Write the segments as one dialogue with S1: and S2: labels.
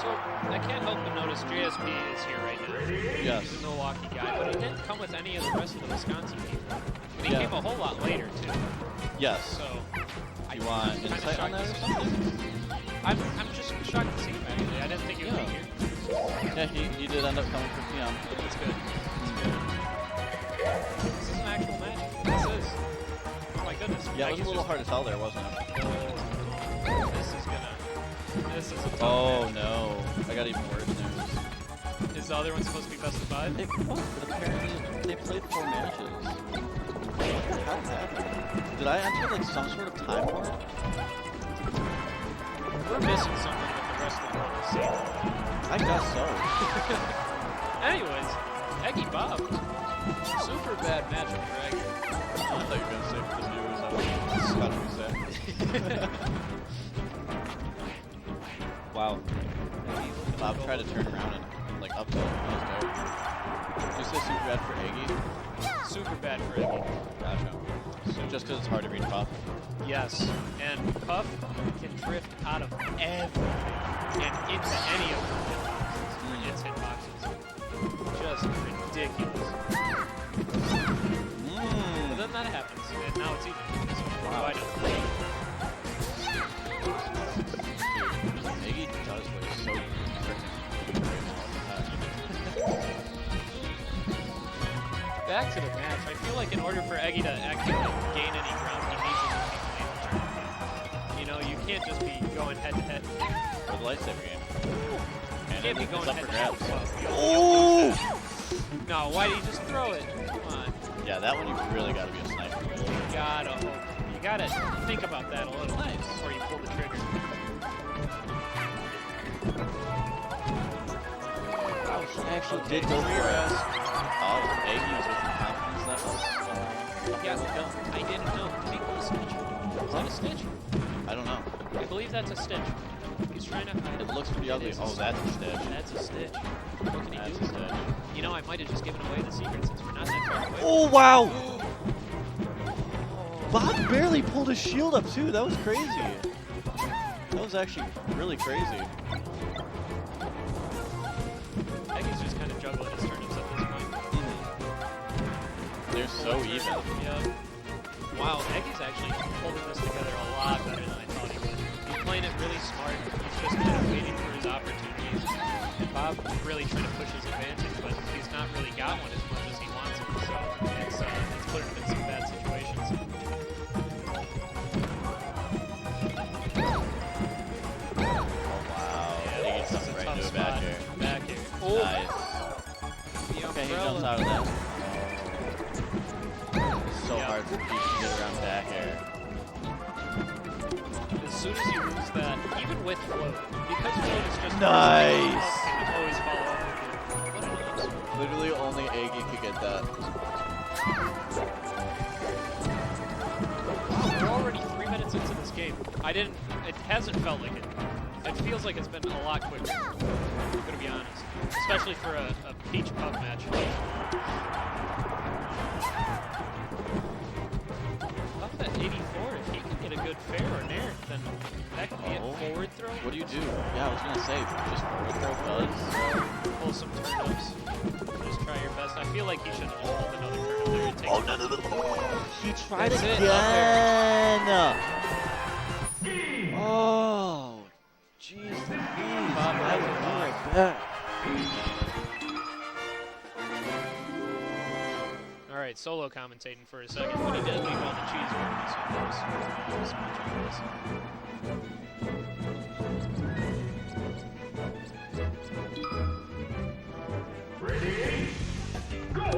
S1: So, I can't help but notice JSP is here right now.
S2: Yes.
S1: He's a Milwaukee guy, but he didn't come with any of the rest of the Wisconsin people. And he
S2: Yeah.
S1: came a whole lot later, too.
S2: Yes.
S1: So,
S2: You want insight on that or something?
S1: I'm just shocked to see him, actually. I didn't think he would be here.
S2: Yeah, he did end up coming for PM.
S1: That's good. That's good. This is an actual match. This is. Oh my goodness.
S2: Yeah, it was a little hard to tell there, wasn't it?
S1: This is a tough
S2: Oh
S1: match.
S2: no, I got even worse news.
S1: Is the other one supposed to be best of 5?
S2: It was, but apparently they played 4 matches. What the hell happened? Did I enter like some sort of time warp?
S1: We're missing something that the rest of the world is seeing.
S2: I guess so.
S1: Anyways, Eggy Bob. Super bad matchup for Eggy.
S2: I thought you were going to say for the viewers. How do we say? Wow. Bob tried to turn around and like up tilt. That was dope. Did you say super bad for Eggy?
S1: Super bad for Eggy.
S2: Gotcha. So just because it's hard to read Puff?
S1: Yes, and Puff can drift out of everything and into any of its hitboxes. Just ridiculous. But then that happens, and now it's even. So
S2: Wow.
S1: I know.
S2: Eggy does look so freaking great all the time.
S1: Back to the match. I feel like in order for Eggy to actually gain any ground, he needs to be playing the tournament. You know, you can't just be going head to head.
S2: For the lightsaber game.
S1: You can't be going
S2: up
S1: head
S2: for
S1: to head.
S2: grabs.
S1: Oh! No, why do you just throw it? Come on.
S2: Yeah, that one you really gotta be a sniper.
S1: You gotta think about that a little before you pull the trigger.
S2: Oh, she actually did go for it. Oh, Eggy was with the confidence level.
S1: Yeah, I didn't know. Did he pull a stitch? Is that a stitch?
S2: I don't know.
S1: I believe that's a stitch. He's trying to hide
S2: It looks pretty ugly.
S1: is a
S2: Oh,
S1: stitch.
S2: that's a stitch.
S1: That's a stitch. What can he
S2: That's
S1: do?
S2: a stitch.
S1: You know, I might have just given away the secret since we're not that far away.
S2: Oh, wow! Bob barely pulled his shield up, too. That was crazy. That was actually really crazy.
S1: Eggy's just kind of juggling his turnips at this point.
S2: They're so even.
S1: Yeah. Wow, Eggy's actually holding this together a lot better than I thought he would. He's playing it really smart. He's just kind of waiting for his opportunities. And Bob really trying to push his advantage, but he's not really got one as much as he wants it. So it's putting him in some bad situations.
S2: Wow.
S1: Yeah,
S2: Eggy
S1: this is
S2: jumped
S1: a
S2: right
S1: tough
S2: into a
S1: spot.
S2: back air.
S1: Back air. Oh,
S2: Nice.
S1: the
S2: Okay, he
S1: umbrella.
S2: jumps out of that. So
S1: Yeah.
S2: hard for Peach to get around back air.
S1: As soon as you lose that, even with float, because float is just
S2: Nice.
S1: you can always follow up with it. What a nice.
S2: Literally only Eggy could get that.
S1: Wow, we're already 3 minutes into this game. It hasn't felt like it. It feels like it's been a lot quicker. I'm gonna be honest. Especially for a Peach Puff match. Puff at 84, if he can get a good fair or nair, then that could be a forward throw.
S2: What do you do? Yeah, I was gonna say, just forward throw buzz.
S1: Pull some turnips. Just try your best. I feel like he should have just pulled another turnip there and taken
S2: no. He tried
S1: That's it, up
S2: again. Oh, jeez.
S1: Bob,
S2: I will be right back.
S1: All right, solo commentating for a second, but he did leave all the cheese working, so there's some much of this.
S3: Ready? Go!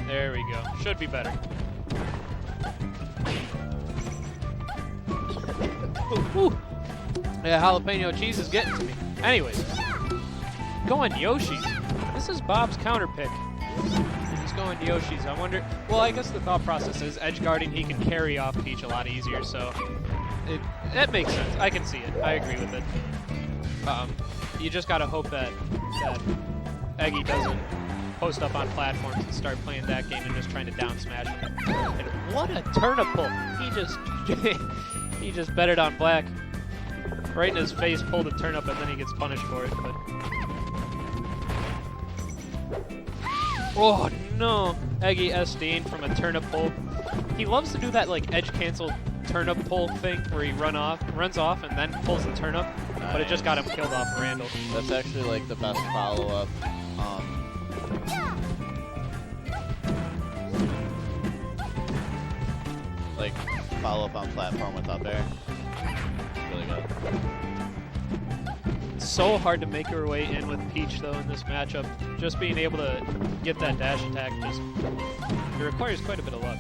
S1: There we go. Should be better. Ooh. Yeah, jalapeno cheese is getting to me. Anyways, going Yoshi's. This is Bob's counter pick. He's going to Yoshi's. I wonder. Well, I guess the thought process is edge guarding. He can carry off Peach a lot easier, so that makes sense. I can see it. I agree with it. You just gotta hope that Eggy doesn't post up on platforms and start playing that game and just trying to down smash him. And what a turnip pull! He just He just bet it on black. Right in his face, pulled a turnip, and then he gets punished for it. But oh no! Eggy SD'ing from a turnip pull. He loves to do that like edge cancel turnip pull thing where he runs off, and then pulls the turnip.
S2: Nice.
S1: But it just got him killed off Randall.
S2: That's actually like the best follow-up. Like follow-up on platform with up air. Really good.
S1: It's so hard to make her way in with Peach though in this matchup. Just being able to get that dash attack just it requires quite a bit of luck.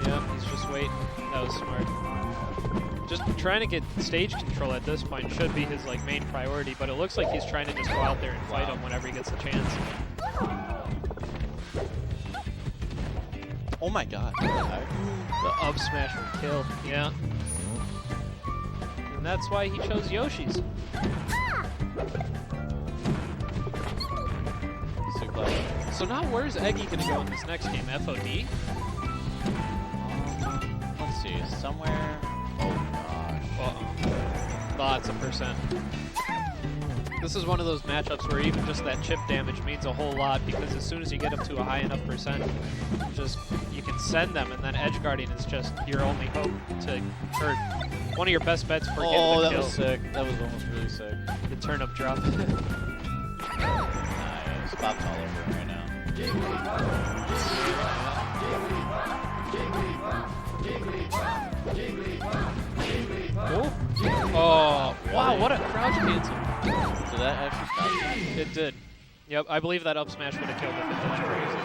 S1: Yeah, he's just waiting. That was smart. Just trying to get stage control at this point should be his like main priority, but it looks like he's trying to just go out there and fight him whenever he gets the chance.
S2: Oh my god.
S1: The up smash will kill, yeah. And that's why he chose Yoshi's. So now where's Eggy gonna go in this next game? FOD?
S2: Let's see, somewhere. Oh gosh.
S1: Uh-oh. Lots of percent. This is one of those matchups where even just that chip damage means a whole lot, because as soon as you get them to a high enough percent, just you can send them, and then edge guarding is just your only hope to, or one of your best bets for getting the
S2: Oh, that
S1: kill.
S2: was sick. That was almost really sick.
S1: The turnip drop.
S2: Nice. Bob's all over it right now.
S1: Oh, oh wow, what a crouch cancel.
S2: So that actually stopped him.
S1: It did. Yep, I believe that up smash would have killed him if it didn't freeze.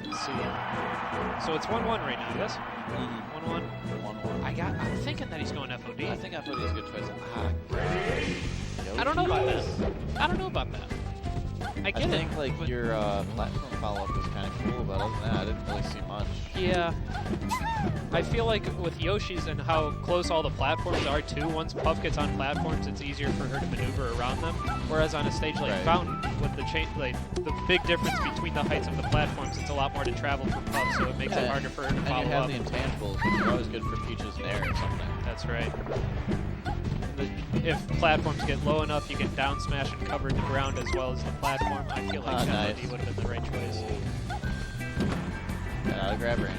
S1: Let's see. So it's 1-1 right now, yes? 1-1.
S2: 1-1.
S1: I'm thinking that he's going FOD.
S2: I think FOD is a good choice.
S1: I don't know about that. I don't know about that. I get
S2: I think
S1: it.
S2: like
S1: but
S2: your platform follow-up was kind of cool, but other than that, I didn't really see much.
S1: yeah. I feel like with Yoshi's and how close all the platforms are too, once Puff gets on platforms, it's easier for her to maneuver around them. Whereas on a stage like
S2: Right.
S1: Fountain, with the the big difference between the heights of the platforms, it's a lot more to travel for Puff, so it makes it harder for her to
S2: And
S1: follow
S2: you have
S1: up.
S2: the intangibles, which are always good for Peach's Nair or something.
S1: That's right. If platforms get low enough, you can down smash and cover the ground as well as the platform. I feel like
S2: nice.
S1: FOD would have been the right choice.
S2: Got out of grab range.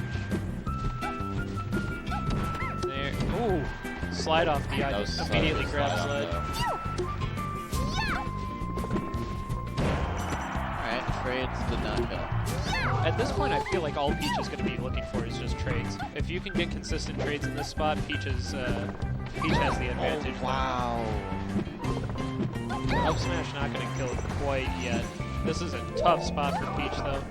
S1: There. Ooh. Slide off DI.
S2: That
S1: Just
S2: was
S1: immediately grab
S2: slide
S1: slide.
S2: off, Alright, trades did not go.
S1: At this point, I feel like all Peach is going to be looking for is just trades. If you can get consistent trades in this spot, Peach has the advantage.
S2: Oh, wow.
S1: Up smash not going to kill it quite yet. This is a tough spot for Peach, though.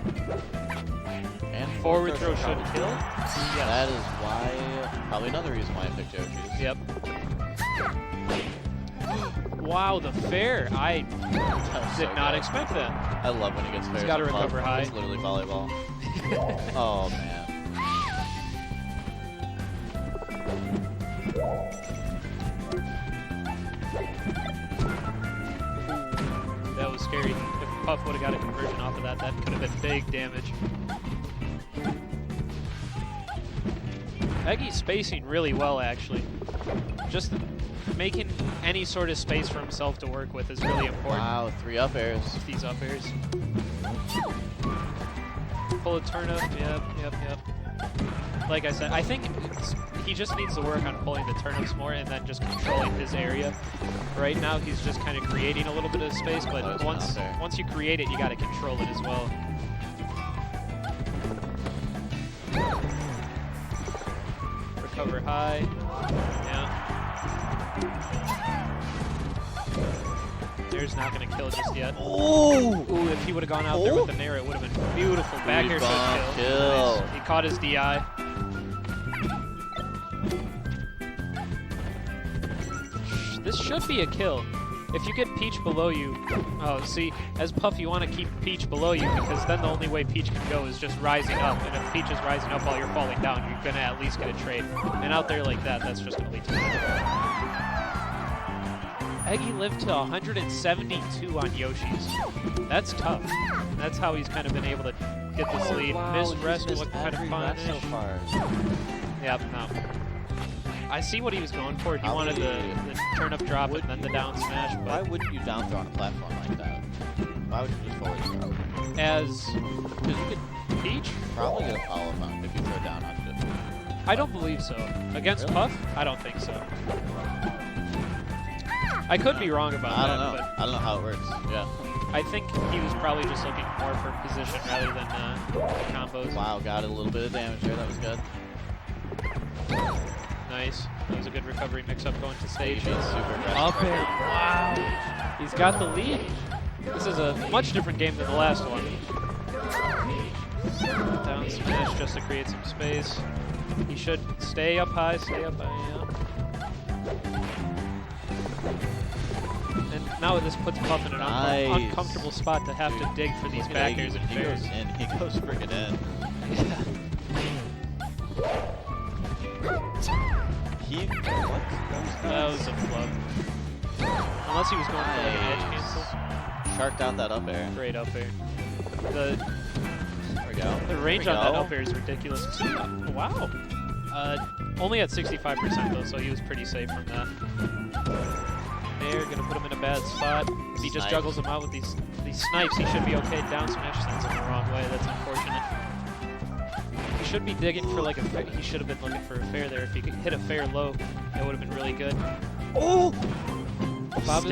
S2: And
S1: Forward throw should kill.
S2: Yeah. That is why, probably another reason why I picked Yoshi's.
S1: Yep. Wow, the fair. I did not expect that.
S2: I love when he gets fairs.
S1: He's got to
S2: on Puff.
S1: recover high.
S2: It's literally volleyball. Oh, man.
S1: That was scary. If Puff would have got a conversion off of that, that could have been big damage. Eggy's spacing really well, actually. Just making any sort of space for himself to work with is really important.
S2: Wow, 3 up airs.
S1: These up airs. Pull a turnip, yep. Like I said, I think he just needs to work on pulling the turnips more and then just controlling his area. Right now, he's just kind of creating a little bit of space, but once you create it, you got to control it as well. Recover high. Yeah. Nair's not going to kill just yet.
S2: Oh!
S1: Ooh, if he would have gone out there with the Nair, it would have been beautiful. Back air should kill. Nice. He caught his DI. This should be a kill. If you get Peach below you, oh, see, as Puff, you want to keep Peach below you because then the only way Peach can go is just rising up. And if Peach is rising up while you're falling down, you're going to at least get a trade. And out there like that, that's just going to lead to it. Eggy lived to 172 on Yoshi's. That's tough. That's how he's kind of been able to get this lead.
S2: Wow,
S1: Missed rest, what kind of fun
S2: so far.
S1: Yep, no. I see what he was going for. He wanted the turn-up drop and then the down smash,
S2: Why
S1: but
S2: wouldn't you down throw on a platform like that? Why would you just forward throw?
S1: as
S2: Because you could
S1: Peach,
S2: probably get a follow-up on if you throw down on it.
S1: I don't believe so. Against
S2: Really?
S1: Puff, I don't think so. I could be wrong about
S2: I
S1: that,
S2: don't know. I don't know how it works. Yeah.
S1: but I think he was probably just looking more for position rather than combos.
S2: Wow, got a little bit of damage there. That was good.
S1: Nice. That was a good recovery mix-up going to stage.
S2: Super aggressive.
S1: Up air. Wow. He's got the lead. This is a much different game than the last one. Down smash just to create some space. He should stay up high, yeah. And now this puts Puff in an
S2: Nice.
S1: uncomfortable spot to have to dig for these back airs and
S2: He goes
S1: fairs.
S2: in. He goes freaking in. What?
S1: That was a flub. Unless he was going for like an edge cancel.
S2: Sharked out that up air.
S1: Great up air.
S2: There we go.
S1: The range
S2: There we
S1: on that
S2: go.
S1: up air is ridiculous. Wow. Only at 65% though, so he was pretty safe from that. They're gonna put him in a bad spot. If he just
S2: Snipes.
S1: juggles him out with these snipes, he should be okay. Down smash sends him the wrong way. That's unfortunate. He should be digging for like a fair. He should have been looking for a fair there. If he could hit a fair low, that would have been really good. Oh! Bob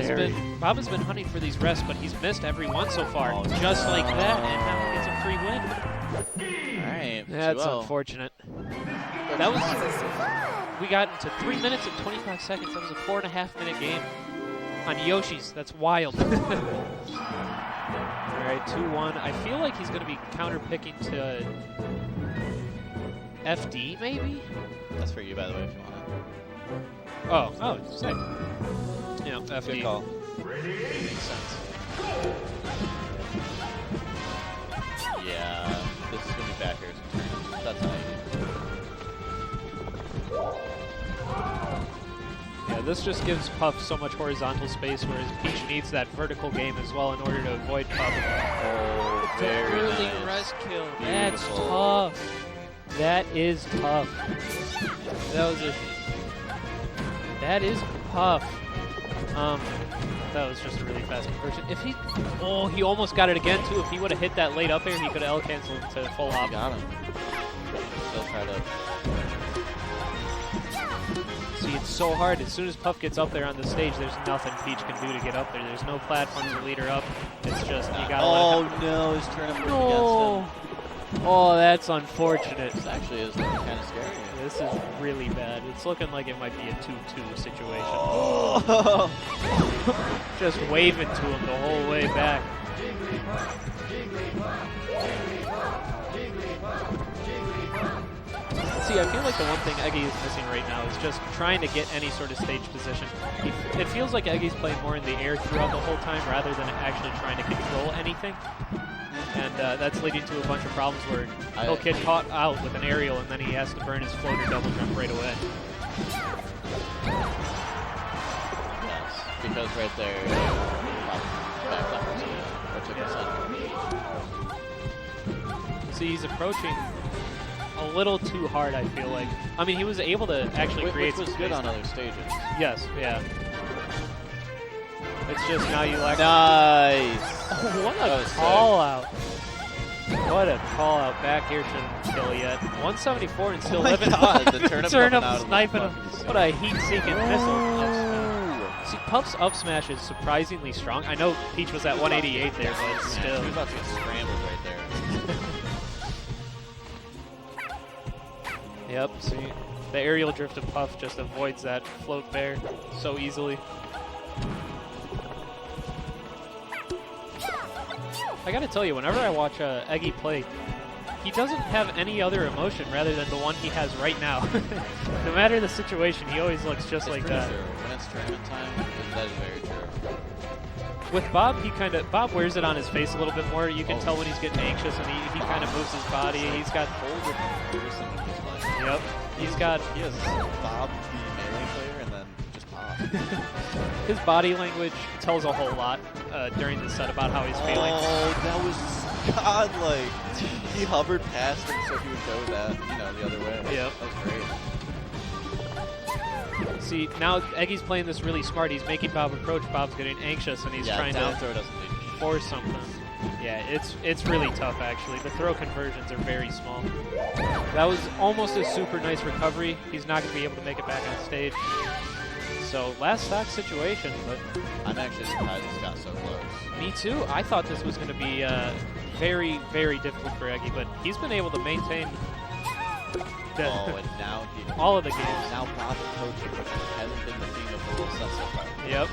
S1: has been hunting for these rests, but he's missed every one so far.
S2: Oh,
S1: just like that, and now he gets a free win.
S2: Alright.
S1: That's
S2: 2-0.
S1: unfortunate. That was. We got into 3 minutes and 25 seconds. That was a 4.5-minute game on Yoshi's. That's wild. All right, 2-1. I feel like he's going to be counter-picking to FD, maybe?
S2: That's for you, by the way, if you want
S1: Oh, sick. Yeah,
S2: it.
S1: FD.
S2: Good call.
S1: Makes sense.
S2: Yeah. This is going to be back airs and turns. That's how you
S1: Yeah, this just gives Puff so much horizontal space, whereas Peach needs that vertical game as well in order to avoid Puff.
S2: Oh, very
S1: Early
S2: nice.
S1: rest kill. That's
S2: Beautiful.
S1: tough. That is tough. That is tough. That was just a really fast conversion. If he, he almost got it again too. If he would have hit that late up air, he could have L canceled to full
S2: You
S1: op.
S2: got him. Still try to.
S1: See, it's so hard. As soon as Puff gets up there on the stage, there's nothing Peach can do to get up there. There's no platform to lead her up. It's just, you gotta let it
S2: no, his turnip worked
S1: No.
S2: against him.
S1: Oh, that's unfortunate.
S2: This actually is looking kind of scary.
S1: This is really bad. It's looking like it might be a 2-2 situation.
S2: Oh.
S1: Just waving to him the whole way back. See, I feel like the one thing Eggy is missing right now is just trying to get any sort of stage position. It feels like Eggy's playing more in the air throughout the whole time rather than actually trying to control anything. And that's leading to a bunch of problems where he'll get caught out with an aerial and then he has to burn his floater double jump right away.
S2: Yes, because right there, backed up or took a
S1: See, he's approaching a little too hard, I feel like. I mean, he was able to actually create
S2: which was
S1: some
S2: good
S1: space.
S2: on other stages.
S1: Yes, yeah. It's just now you lack.
S2: Nice.
S1: Oh, what
S2: That
S1: a
S2: was sick.
S1: call out! What a call out! Back here shouldn't kill yet. 174 and still
S2: Oh my
S1: living.
S2: God, the turnip
S1: Turnip
S2: coming out of the
S1: sniping him.
S2: fucking
S1: What a heat-seeking missile!
S2: Ooh.
S1: See, Puff's up smash is surprisingly strong. I know Peach was at 188 there, but
S2: Man,
S1: still.
S2: he was about to get scrambled right there.
S1: Yep, see, the aerial drift of Puff just avoids that float bear so easily. I gotta tell you, whenever I watch Eggy play, he doesn't have any other emotion rather than the one he has right now. No matter the situation, he always looks just
S2: It's
S1: like
S2: pretty
S1: that.
S2: true. When it's tournament time, that is very true.
S1: With Bob, Bob wears it on his face a little bit more. You can tell when he's getting anxious, and he kind of moves his body. He's got Yep.
S2: He has Bob, the melee player, and then just Bob.
S1: His body language tells a whole lot during the set about how he's feeling.
S2: Oh, that was godlike. He hovered past him so he would go the other way.
S1: Yep.
S2: That was great.
S1: See, now Eggy's playing this really smart. He's making Bob approach. Bob's getting anxious, and he's trying
S2: down
S1: to
S2: throw doesn't do
S1: force something. Yeah, it's really tough, actually. The throw conversions are very small. That was almost a super nice recovery. He's not going to be able to make it back on stage. So, last stock situation, but...
S2: I'm actually surprised this got so close.
S1: Me too. I thought this was going to be very, very difficult for Eggy, but he's been able to maintain
S2: and now
S1: all of the games.
S2: Now Bob's coaching, which hasn't been the theme of the whole set so far.
S1: Yep,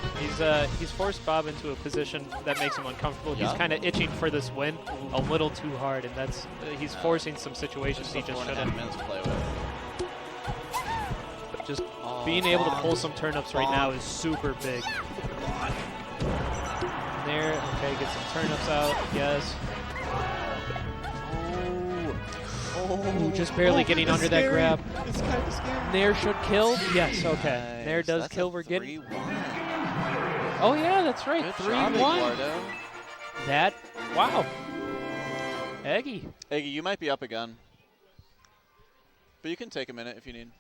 S1: he's forced Bob into a position that makes him uncomfortable. Yep. He's kind of itching for this win a little too hard, and that's he's forcing some situations he just shouldn't.
S2: Minutes to play with.
S1: Just being able to pull some turnips right now is super big. There, okay, get some turnips out, yes. Ooh, just barely getting under that grab.
S2: It's kind of scary.
S1: Nair should kill. Yes, okay.
S2: Nice.
S1: Nair does
S2: That's
S1: kill. We're getting.
S2: 3-1.
S1: Oh yeah, that's right. 3-1. That. Wow. Eggy.
S2: Eggy, you might be up again, but you can take a minute if you need.